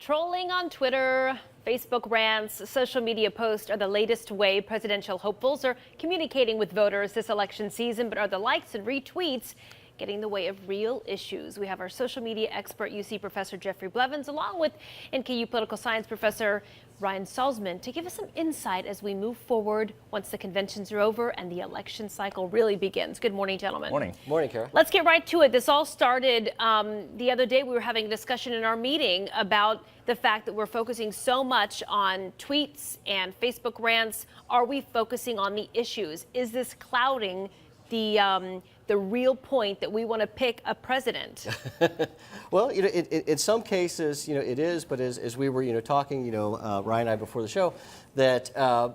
Trolling on Twitter, Facebook rants, social media posts are the latest way presidential hopefuls are communicating with voters this election season, but are the likes and retweets getting in the way of real issues? We have our social media expert, UC Professor Jeffrey Blevins, along with NKU political science professor Ryan Salzman, to give us some insight as we move forward once the conventions are over and the election cycle really begins. Good morning, gentlemen. Morning. Morning, Kara. Let's get right to it. This all started the other day. We were having a discussion in our meeting about the fact that we're focusing so much on tweets and Facebook rants. Are we focusing on the issues? Is this clouding the real point that we want to pick a president? Well, in some cases, it is. But as we were, talking, Ryan and I before the show, that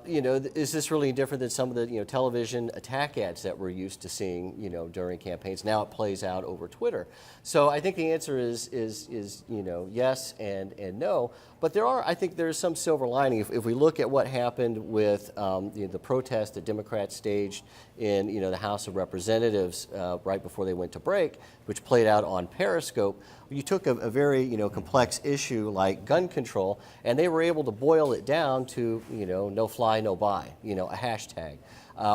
is this really different than some of the television attack ads that we're used to seeing, during campaigns? Now it plays out over Twitter. So I think the answer is yes and no. But I think there's some silver lining. If we look at what happened with the protest that Democrats staged in the House of Representatives right before they went to break, which played out on Periscope, you took a very complex issue like gun control, and they were able to boil it down to no fly, no buy, a hashtag,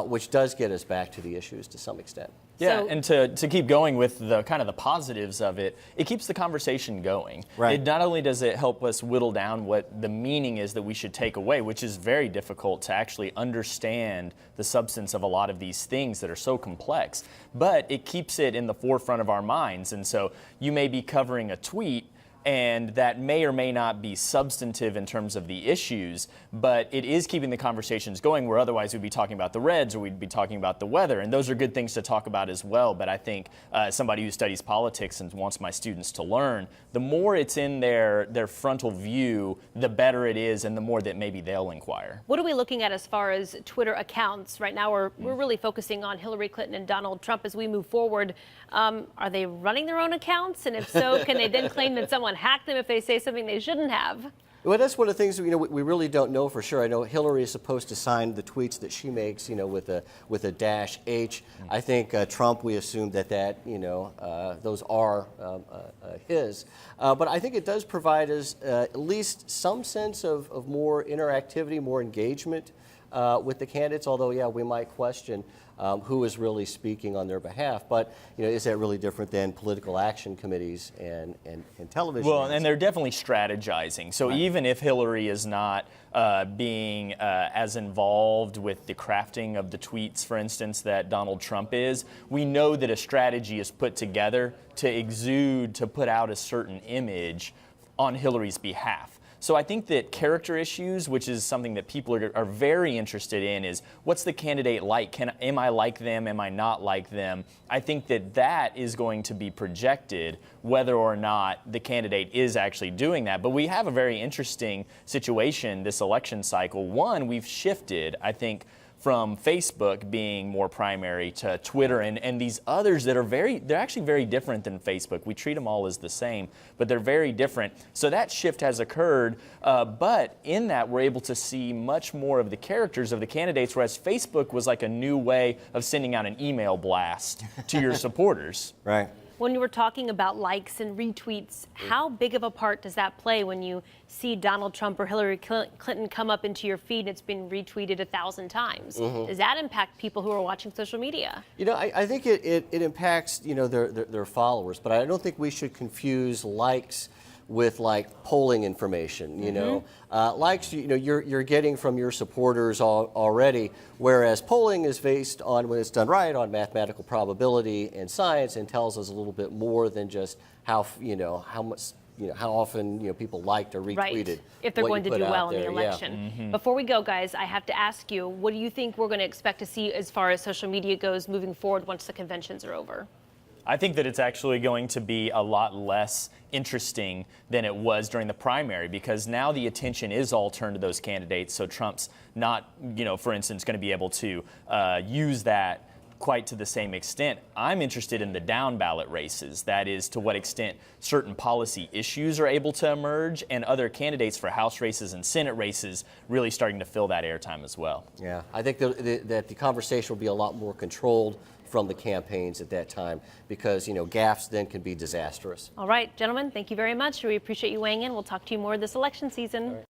which does get us back to the issues to some extent. Yeah, and to keep going with the kind of the positives of it, it keeps the conversation going. Right. It not only does it help us whittle down what the meaning is that we should take away, which is very difficult to actually understand the substance of a lot of these things that are so complex, but it keeps it in the forefront of our minds. And so you may be covering a tweet, and that may or may not be substantive in terms of the issues, but it is keeping the conversations going, where otherwise we'd be talking about the Reds or we'd be talking about the weather. And those are good things to talk about as well. But I think somebody who studies politics and wants my students to learn, the more it's in their frontal view, the better it is, and the more that maybe they'll inquire. What are we looking at as far as Twitter accounts? Right now we're really focusing on Hillary Clinton and Donald Trump as we move forward. Are they running their own accounts? And if so, can they then claim that someone hack them if they say something they shouldn't have? Well, that's one of the things we really don't know for sure. I know Hillary is supposed to sign the tweets that she makes, with a -H. I think Trump, we assume that those are his. But I think it does provide us at least some sense of more interactivity, more engagement with the candidates. Although, yeah, we might question who is really speaking on their behalf. But is that really different than political action committees and television? Well, and they're definitely strategizing. So even if Hillary is not being as involved with the crafting of the tweets, for instance, that Donald Trump is, we know that a strategy is put together to put out a certain image on Hillary's behalf. So I think that character issues, which is something that people are very interested in, is what's the candidate like? Am I like them? Am I not like them? I think that is going to be projected whether or not the candidate is actually doing that. But we have a very interesting situation this election cycle. One, we've shifted, I think, from Facebook being more primary to Twitter and these others that they're actually very different than Facebook. We treat them all as the same, but they're very different. So that shift has occurred, but in that we're able to see much more of the characters of the candidates, whereas Facebook was like a new way of sending out an email blast to your supporters. Right. When you were talking about likes and retweets, how big of a part does that play when you see Donald Trump or Hillary Clinton come up into your feed and it's been retweeted 1,000 times? Does that impact people who are watching social media? I think it impacts their followers, but I don't think we should confuse likes with polling information. Likes you're getting from your supporters already, whereas polling is based on, when it's done right, on mathematical probability and science, and tells us a little bit more than just how often people liked or retweeted. Right. If they're going to do well in the election. Yeah. Before we go, guys, I have to ask you, what do you think we're going to expect to see as far as social media goes moving forward once the conventions are over? I think that it's actually going to be a lot less interesting than it was during the primary, because now the attention is all turned to those candidates. So Trump's not, for instance, going to be able to use that quite to the same extent. I'm interested in the down ballot races. That is, to what extent certain policy issues are able to emerge, and other candidates for House races and Senate races really starting to fill that airtime as well. Yeah, I think that the conversation will be a lot more controlled, from the campaigns at that time, because gaffes then can be disastrous. All right, gentlemen, thank you very much. We appreciate you weighing in. We'll talk to you more this election season.